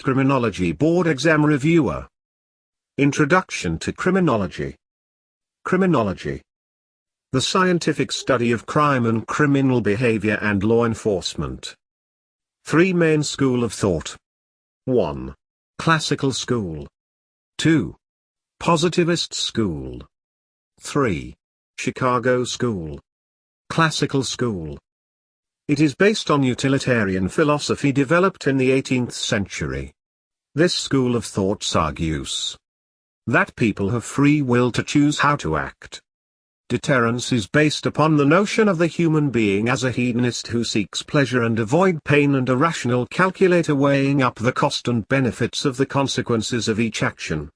Criminology Board Exam Reviewer. Introduction to Criminology. Criminology. The scientific study of crime and criminal behavior and law enforcement. Three main schools of thought. 1. Classical school. 2. Positivist school. 3. Chicago school. Classical school. It is based on utilitarian philosophy developed in the 18th century. This school of thought argues that people have free will to choose how to act. Deterrence is based upon the notion of the human being as a hedonist who seeks pleasure and avoid pain, and a rational calculator weighing up the cost and benefits of the consequences of each action.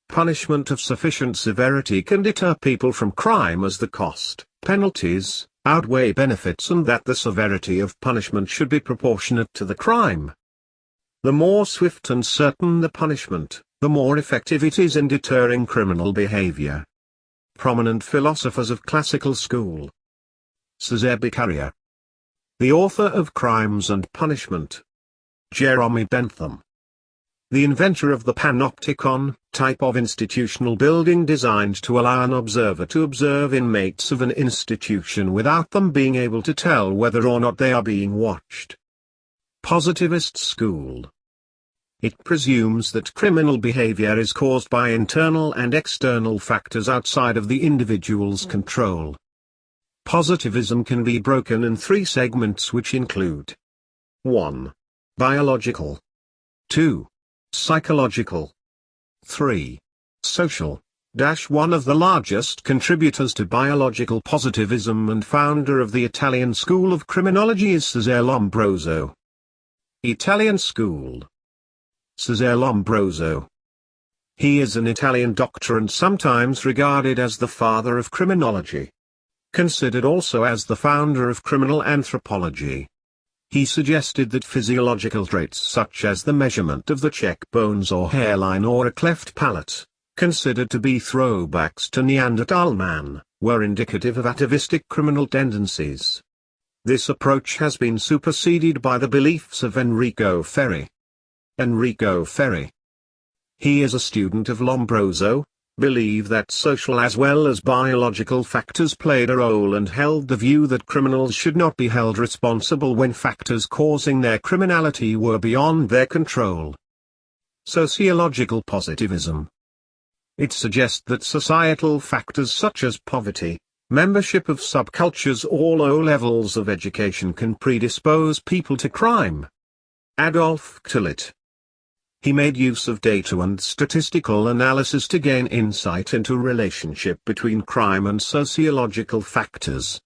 Punishment of sufficient severity can deter people from crime as the cost, penalties, outweigh benefits, and that the severity of punishment should be proportionate to the crime. The more swift and certain the punishment, the more effective it is in deterring criminal behavior. Prominent philosophers of classical school. Cesare Beccaria, the author of Crimes and Punishment. Jeremy Bentham, the inventor of the panopticon, type of institutional building designed to allow an observer to observe inmates of an institution without them being able to tell whether or not they are being watched. Positivist school. It presumes that criminal behavior is caused by internal and external factors outside of the individual's control. Positivism can be broken in three segments, which include 1. Biological. 2. Psychological. 3. Social. One of the largest contributors to biological positivism and founder of the Italian school of criminology is Cesare Lombroso. Italian school. Cesare Lombroso. He is an Italian doctor and sometimes regarded as the father of criminology. Considered also as the founder of criminal anthropology. He suggested that physiological traits such as the measurement of the cheekbones or hairline or a cleft palate, considered to be throwbacks to Neanderthal man, were indicative of atavistic criminal tendencies. This approach has been superseded by the beliefs of Enrico Ferri. Enrico Ferri, he is a student of Lombroso, believed that social as well as biological factors played a role and held the view that criminals should not be held responsible when factors causing their criminality were beyond their control. Sociological positivism. It suggests that societal factors such as poverty, membership of subcultures or low levels of education can predispose people to crime. Adolf Tillet. He made use of data and statistical analysis to gain insight into relationship between crime and sociological factors.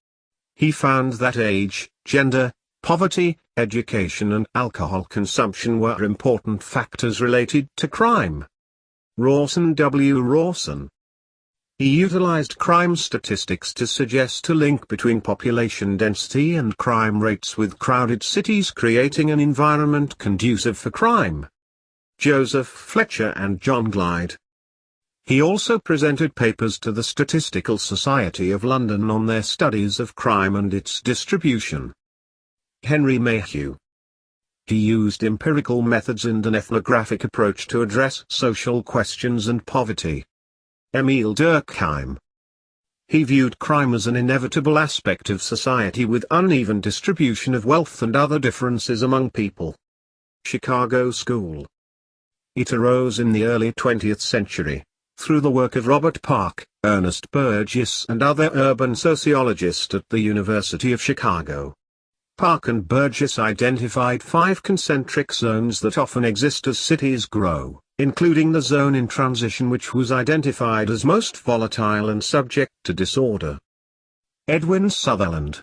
He found that age, gender, poverty, education and alcohol consumption were important factors related to crime. Rawson W. Rawson. He utilized crime statistics to suggest a link between population density and crime rates with crowded cities creating an environment conducive for crime. Joseph Fletcher and John Glyde. He also presented papers to the Statistical Society of London on their studies of crime and its distribution. Henry Mayhew. He used empirical methods and an ethnographic approach to address social questions and poverty. Emil Durkheim. He viewed crime as an inevitable aspect of society with uneven distribution of wealth and other differences among people. Chicago School. It arose in the early 20th century, through the work of Robert Park, Ernest Burgess and other urban sociologists at the University of Chicago. Park and Burgess identified 5 concentric zones that often exist as cities grow, including the zone in transition which was identified as most volatile and subject to disorder. Edwin Sutherland.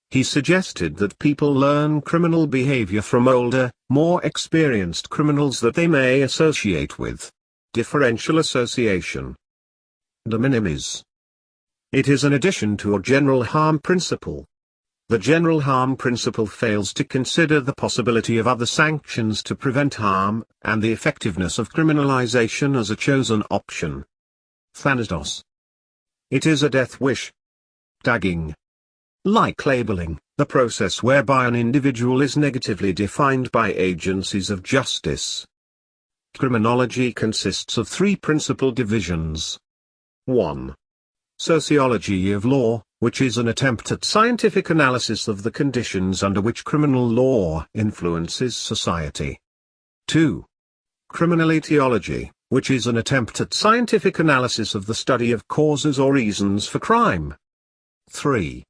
He suggested that people learn criminal behavior from older, more experienced criminals that they may associate with. Differential association. De minimis. It is an addition to a general harm principle. The general harm principle fails to consider the possibility of other sanctions to prevent harm, and the effectiveness of criminalization as a chosen option. THANATOS. It is a death wish. Tagging. Like labeling, the process whereby an individual is negatively defined by agencies of justice. Criminology consists of three principal divisions. 1. Sociology of law, which is an attempt at scientific analysis of the conditions under which criminal law influences society. 2. Criminality, which is an attempt at scientific analysis of the study of causes or reasons for crime. 3.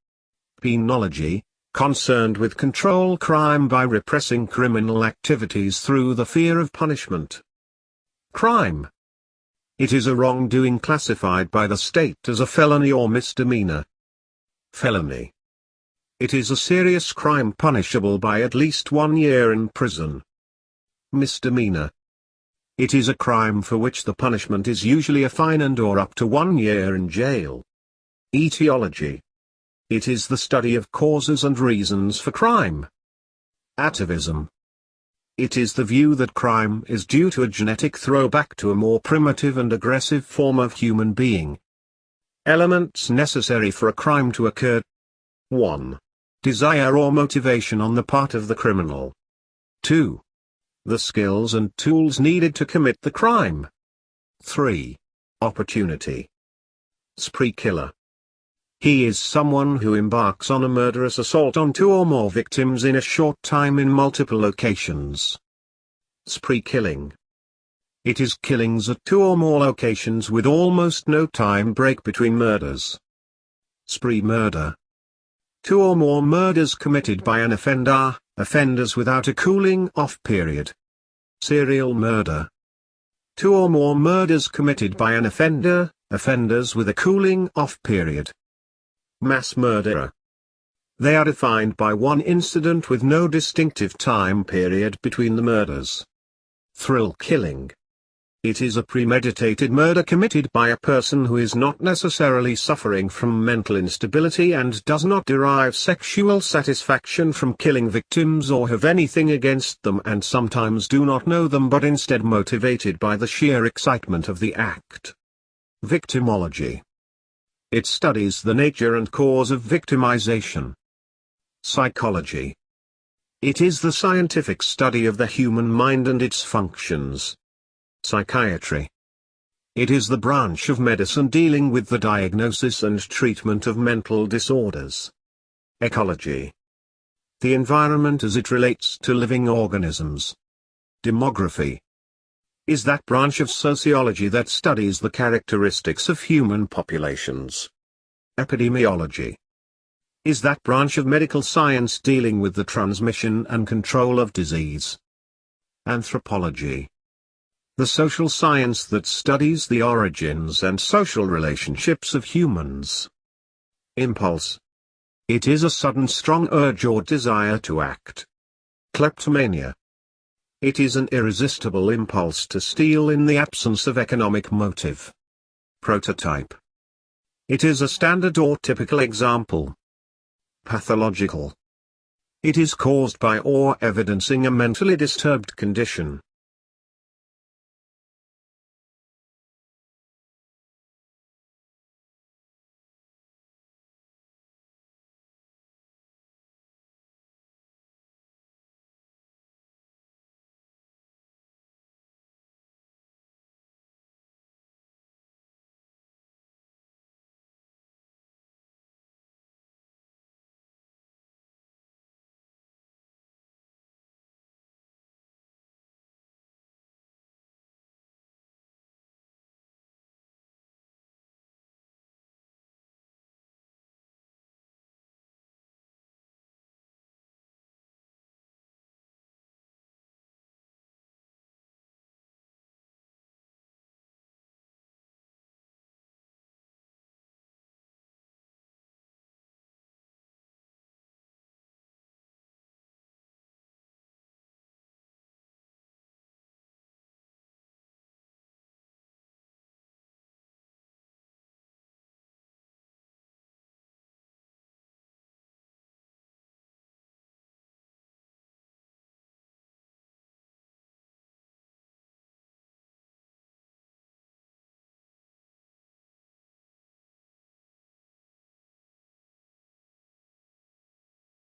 Penology, concerned with control crime by repressing criminal activities through the fear of punishment. Crime. It is a wrongdoing classified by the state as a felony or misdemeanor. Felony. It is a serious crime punishable by at least 1 year in prison. Misdemeanor. It is a crime for which the punishment is usually a fine and/or up to 1 year in jail. Etiology. It is the study of causes and reasons for crime. Atavism. It is the view that crime is due to a genetic throwback to a more primitive and aggressive form of human being. Elements necessary for a crime to occur. 1. Desire or motivation on the part of the criminal. 2. The skills and tools needed to commit the crime. 3. Opportunity. Spree killer. He is someone who embarks on a murderous assault on 2 or more victims in a short time in multiple locations. Spree killing. It is killings at 2 or more locations with almost no time break between murders. Spree murder. 2 or more murders committed by an offender, offenders without a cooling off period. Serial murder. 2 or more murders committed by an offender, offenders with a cooling off period. Mass murderer. They are defined by one incident with no distinctive time period between the murders. Thrill killing. It is a premeditated murder committed by a person who is not necessarily suffering from mental instability and does not derive sexual satisfaction from killing victims or have anything against them and sometimes do not know them but instead motivated by the sheer excitement of the act. Victimology. It studies the nature and cause of victimization. Psychology. It is the scientific study of the human mind and its functions. Psychiatry. It is the branch of medicine dealing with the diagnosis and treatment of mental disorders. Ecology. The environment as it relates to living organisms. Demography. Is that branch of sociology that studies the characteristics of human populations. Epidemiology. Is that branch of medical science dealing with the transmission and control of disease. Anthropology. The social science that studies the origins and social relationships of humans. Impulse. It is a sudden strong urge or desire to act. Kleptomania. It is an irresistible impulse to steal in the absence of economic motive. Prototype. It is a standard or typical example. Pathological. It is caused by or evidencing a mentally disturbed condition.